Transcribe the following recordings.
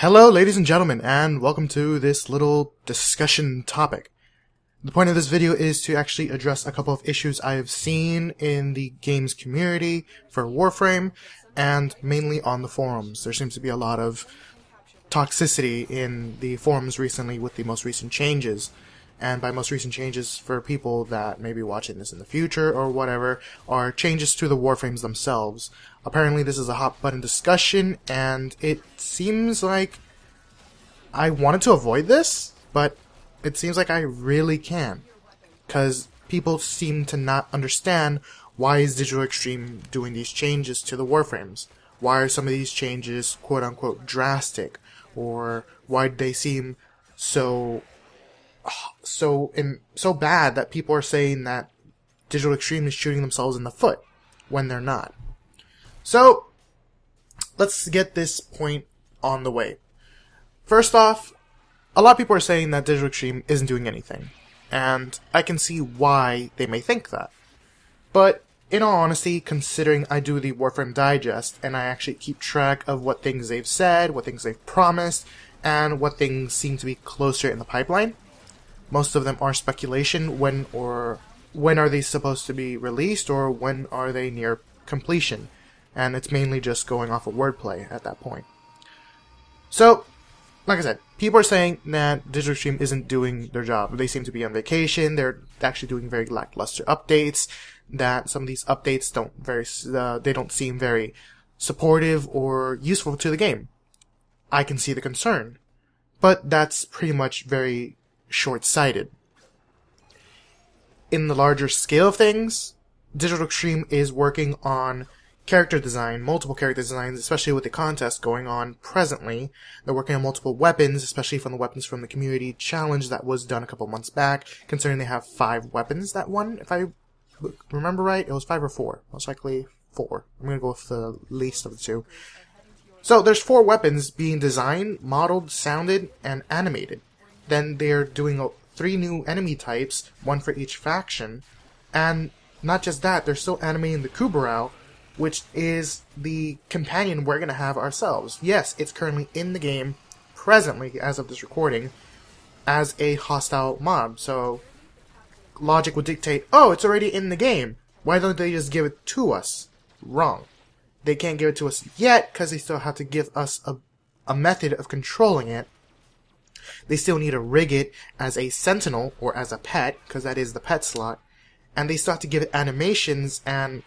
Hello, ladies and gentlemen, and welcome to this little discussion topic. The point of this video is to actually address a couple of issues I have seen in the games community for Warframe, and mainly on the forums. There seems to be a lot of toxicity in the forums recently with the most recent changes. And by most recent changes, for people that may be watching this in the future or whatever, are changes to the Warframes themselves. Apparently this is a hot button discussion, and it seems like I wanted to avoid this, but it seems like I really can. Because people seem to not understand why is Digital Extreme doing these changes to the Warframes. Why are some of these changes quote-unquote drastic? Or why do they seem so bad that people are saying that Digital Extreme is shooting themselves in the foot when they're not. So, let's get this point on the way. First off, a lot of people are saying that Digital Extreme isn't doing anything, and I can see why they may think that. But, in all honesty, considering I do the Warframe Digest, and I actually keep track of what things they've said, what things they've promised, and what things seem to be closer in the pipeline, most of them are speculation. When are they supposed to be released, or when are they near completion? And it's mainly just going off of wordplay at that point. So, like I said, people are saying that Digital Extreme isn't doing their job. They seem to be on vacation. They're actually doing very lackluster updates. That some of these updates don't seem very supportive or useful to the game. I can see the concern, but that's pretty much very short-sighted. In the larger scale of things, Digital Extreme is working on character design, multiple character designs, especially with the contest going on presently. They're working on multiple weapons, especially from the weapons from the community challenge that was done a couple months back, considering they have 5 weapons that won. If I remember right, it was 5 or 4. Most likely 4. I'm gonna go with the least of the 2. So there's 4 weapons being designed, modeled, sounded, and animated. Then they're doing 3 new enemy types, 1 for each faction. And not just that, they're still animating the Kubarao, which is the companion we're going to have ourselves. Yes, it's currently in the game, presently, as of this recording, as a hostile mob. So, logic would dictate, oh, it's already in the game. Why don't they just give it to us? Wrong. They can't give it to us yet, because they still have to give us a method of controlling it. They still need to rig it as a sentinel, or as a pet, because that is the pet slot. And they still have to give it animations and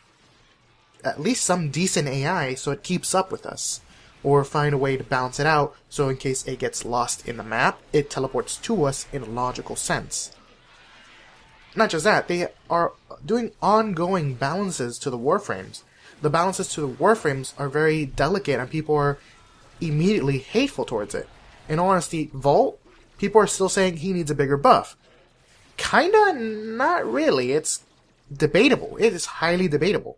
at least some decent AI so it keeps up with us. Or find a way to balance it out so in case it gets lost in the map, it teleports to us in a logical sense. Not just that, they are doing ongoing balances to the Warframes. The balances to the Warframes are very delicate and people are immediately hateful towards it. In all honesty, Volt, people are still saying he needs a bigger buff. Kinda, not really. It's debatable. It is highly debatable.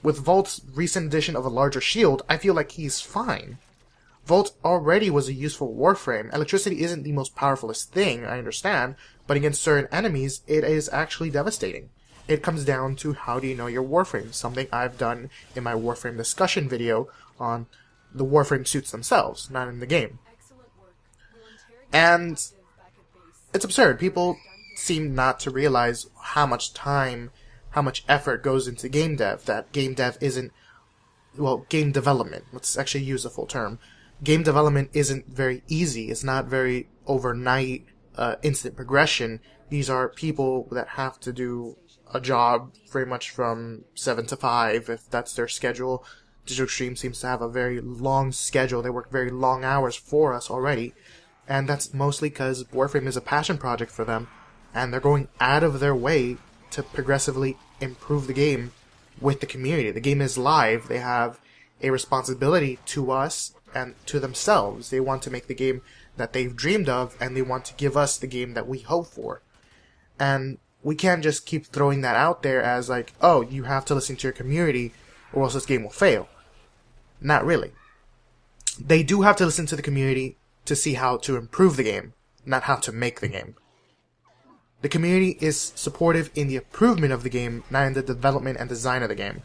With Volt's recent addition of a larger shield, I feel like he's fine. Volt already was a useful Warframe. Electricity isn't the most powerfulest thing, I understand, but against certain enemies, it is actually devastating. It comes down to how do you know your Warframe, something I've done in my Warframe discussion video on the Warframe suits themselves, not in the game. And it's absurd. People seem not to realize how much time, how much effort goes into game dev. That game dev isn't, well, game development. Let's actually use the full term. Game development isn't very easy. It's not very overnight, instant progression. These are people that have to do a job very much from 7 to 5, if that's their schedule. Digital Extreme seems to have a very long schedule. They work very long hours for us already. And that's mostly because Warframe is a passion project for them, and they're going out of their way to progressively improve the game with the community. The game is live. They have a responsibility to us and to themselves. They want to make the game that they've dreamed of, and they want to give us the game that we hope for. And we can't just keep throwing that out there as like, oh, you have to listen to your community or else this game will fail. Not really. They do have to listen to the community to see how to improve the game, not how to make the game. The community is supportive in the improvement of the game, not in the development and design of the game.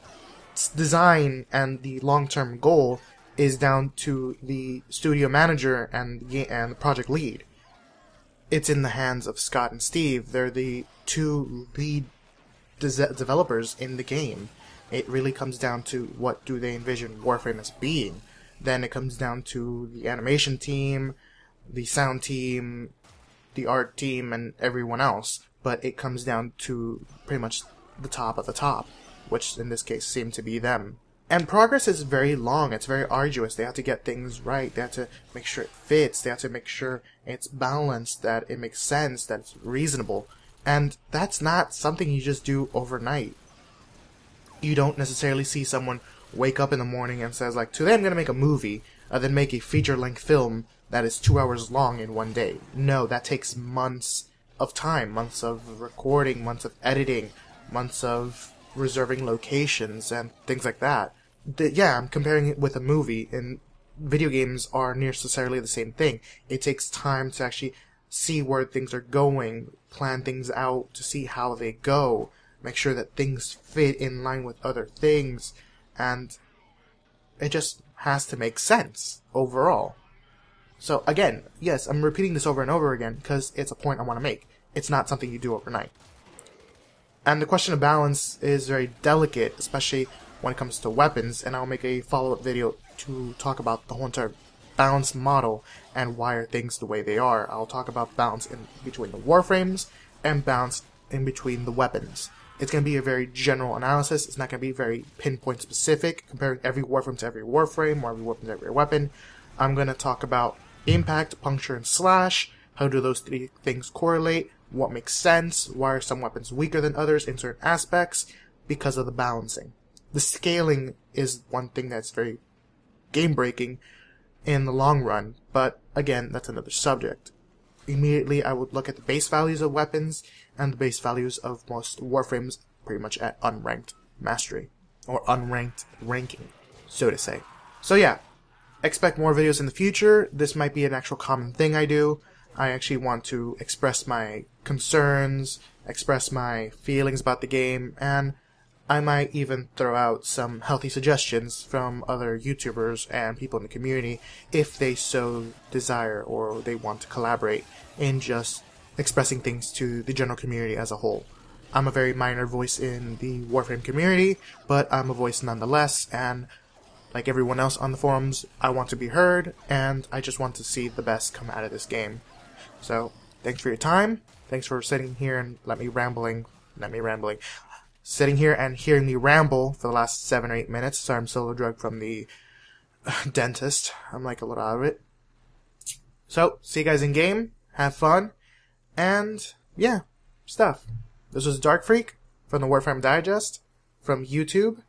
Its design and the long-term goal is down to the studio manager and the project lead. It's in the hands of Scott and Steve. They're the two lead developers in the game. It really comes down to what do they envision Warframe as being. Then it comes down to the animation team, the sound team, the art team, and everyone else. But it comes down to pretty much the top of the top, which in this case seemed to be them. And progress is very long. It's very arduous. They have to get things right. They have to make sure it fits. They have to make sure it's balanced, that it makes sense, that it's reasonable. And that's not something you just do overnight. You don't necessarily see someone wake up in the morning and says, like, today I'm going to make a movie, and then make a feature-length film that is 2 hours long in one day. No, that takes months of time, months of recording, months of editing, months of reserving locations, and things like that. Yeah, I'm comparing it with a movie, and video games are necessarily the same thing. It takes time to actually see where things are going, plan things out to see how they go, make sure that things fit in line with other things, and it just has to make sense overall. So again, yes, I'm repeating this over and over again because it's a point I want to make. It's not something you do overnight. And the question of balance is very delicate, especially when it comes to weapons, and I'll make a follow-up video to talk about the whole entire balance model and why are things the way they are. I'll talk about balance in between the warframes and balance in between the weapons. It's going to be a very general analysis. It's not going to be very pinpoint specific, comparing every warframe to every warframe or every weapon to every weapon. I'm going to talk about impact, puncture, and slash. How do those three things correlate? What makes sense? Why are some weapons weaker than others in certain aspects? Because of the balancing. The scaling is one thing that's very game-breaking in the long run, but again, that's another subject. Immediately, I would look at the base values of weapons and the base values of most warframes pretty much at unranked mastery, or unranked ranking, so to say. So yeah, expect more videos in the future. This might be an actual common thing I do. I actually want to express my concerns, express my feelings about the game, and I might even throw out some healthy suggestions from other YouTubers and people in the community if they so desire or they want to collaborate in just expressing things to the general community as a whole. I'm a very minor voice in the Warframe community, but I'm a voice nonetheless, and like everyone else on the forums, I want to be heard, and I just want to see the best come out of this game. So, thanks for your time. Thanks for sitting here and sitting here and hearing me ramble for the last 7 or 8 minutes. Sorry, I'm still a drug from the dentist. I'm like a little out of it. So, see you guys in game. Have fun. And, yeah, stuff. This was Dark Freak from the Warframe Digest, from YouTube,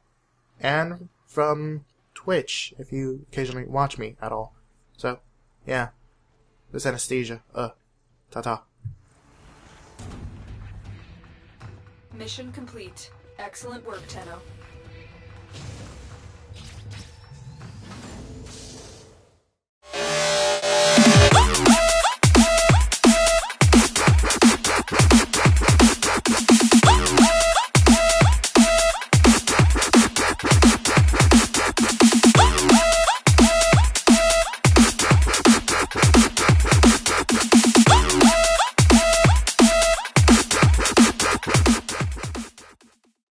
and from Twitch, if you occasionally watch me at all. So, yeah. This anesthesia. Ta-ta. Mission complete. Excellent work, Tenno.